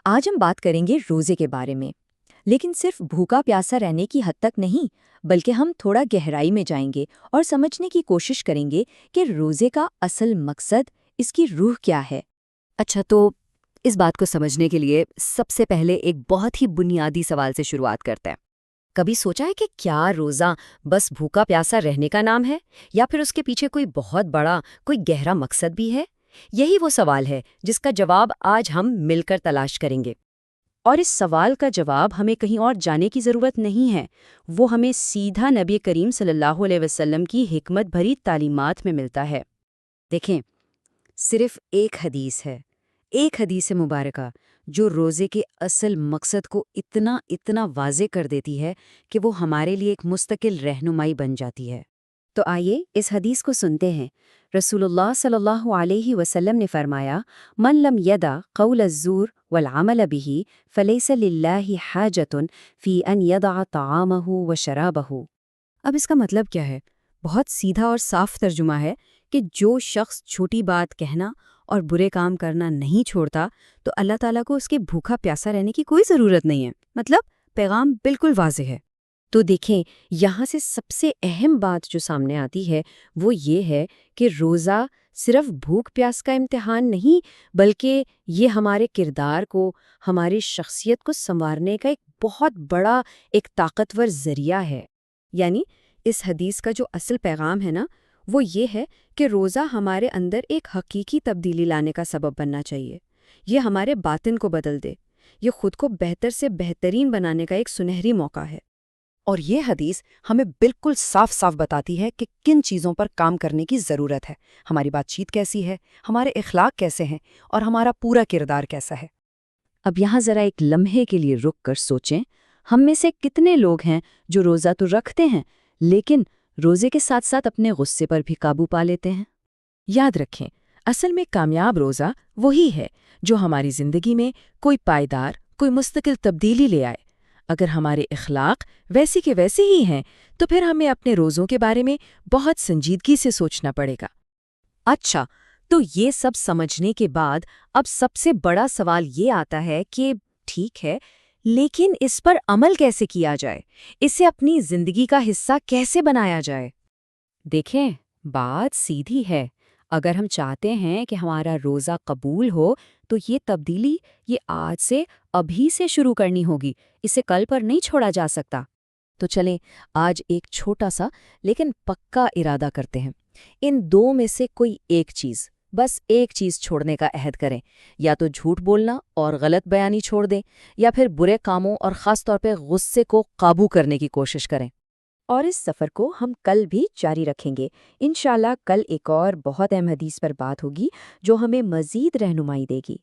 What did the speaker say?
آج ہم بات کریں گے روزے کے بارے میں، لیکن صرف بھوکا پیاسا رہنے کی حد تک نہیں، بلکہ ہم تھوڑا گہرائی میں جائیں گے اور سمجھنے کی کوشش کریں گے کہ روزے کا اصل مقصد، اس کی روح کیا ہے۔ اچھا، تو اس بات کو سمجھنے کے لیے سب سے پہلے ایک بہت ہی بنیادی سوال سے شروعات کرتے ہیں۔ کبھی سوچا ہے کہ کیا روزہ بس بھوکا پیاسا رہنے کا نام ہے، یا پھر اس کے پیچھے کوئی بہت بڑا، کوئی گہرا مقصد بھی ہے؟ یہی وہ سوال ہے جس کا جواب آج ہم مل کر تلاش کریں گے۔ اور اس سوال کا جواب ہمیں کہیں اور جانے کی ضرورت نہیں ہے، وہ ہمیں سیدھا نبی کریم صلی اللہ علیہ وسلم کی حکمت بھری تعلیمات میں ملتا ہے۔ دیکھیں، صرف ایک حدیث مبارکہ جو روزے کے اصل مقصد کو اتنا واضح کر دیتی ہے کہ وہ ہمارے لیے ایک مستقل رہنمائی بن جاتی ہے۔ تو آئیے اس حدیث کو سنتے ہیں۔ رسول اللہ صلی اللہ علیہ وسلم نے فرمایا، من لم یدع قول الزور والعمل به فلیس للہ حاجۃ فی ان یدع طعامہ وشرابہ۔ اب اس کا مطلب کیا ہے؟ بہت سیدھا اور صاف ترجمہ ہے کہ جو شخص چھوٹی بات کہنا اور برے کام کرنا نہیں چھوڑتا تو اللہ تعالیٰ کو اس کے بھوکا پیاسا رہنے کی کوئی ضرورت نہیں ہے۔ مطلب پیغام بالکل واضح ہے۔ تو دیکھیں، یہاں سے سب سے اہم بات جو سامنے آتی ہے وہ یہ ہے کہ روزہ صرف بھوک پیاس کا امتحان نہیں، بلکہ یہ ہمارے کردار کو، ہماری شخصیت کو سنوارنے کا ایک بہت بڑا، ایک طاقتور ذریعہ ہے۔ یعنی اس حدیث کا جو اصل پیغام ہے نا، وہ یہ ہے کہ روزہ ہمارے اندر ایک حقیقی تبدیلی لانے کا سبب بننا چاہیے۔ یہ ہمارے باطن کو بدل دے، یہ خود کو بہتر سے بہترین بنانے کا ایک سنہری موقع ہے۔ اور یہ حدیث ہمیں بالکل صاف صاف بتاتی ہے کہ کن چیزوں پر کام کرنے کی ضرورت ہے، ہماری بات چیت کیسی ہے، ہمارے اخلاق کیسے ہیں، اور ہمارا پورا کردار کیسا ہے۔ اب یہاں ذرا ایک لمحے کے لیے رک کر سوچیں، ہم میں سے کتنے لوگ ہیں جو روزہ تو رکھتے ہیں لیکن روزے کے ساتھ ساتھ اپنے غصے پر بھی قابو پا لیتے ہیں؟ یاد رکھیں، اصل میں کامیاب روزہ وہی ہے جو ہماری زندگی میں کوئی پائیدار، کوئی مستقل تبدیلی لے آئے۔ اگر ہمارے اخلاق ویسے کے ویسے ہی ہیں تو پھر ہمیں اپنے روزوں کے بارے میں بہت سنجیدگی سے سوچنا پڑے گا۔ اچھا، تو یہ سب سمجھنے کے بعد اب سب سے بڑا سوال یہ آتا ہے کہ ٹھیک ہے، لیکن اس پر عمل کیسے کیا جائے؟ اسے اپنی زندگی کا حصہ کیسے بنایا جائے؟ دیکھیں، بات سیدھی ہے۔ اگر ہم چاہتے ہیں کہ ہمارا روزہ قبول ہو تو یہ تبدیلی آج سے، ابھی سے شروع کرنی ہوگی، اسے کل پر نہیں چھوڑا جا سکتا۔ تو چلیں آج ایک چھوٹا سا لیکن پکا ارادہ کرتے ہیں۔ ان دو میں سے کوئی ایک چیز، بس ایک چیز چھوڑنے کا عہد کریں۔ یا تو جھوٹ بولنا اور غلط بیانی چھوڑ دیں، یا پھر برے کاموں اور خاص طور پہ غصے کو قابو کرنے کی کوشش کریں۔ اور اس سفر کو ہم کل بھی جاری رکھیں گے۔ انشاءاللہ کل ایک اور بہت اہم حدیث پر بات ہوگی جو ہمیں مزید رہنمائی دے گی۔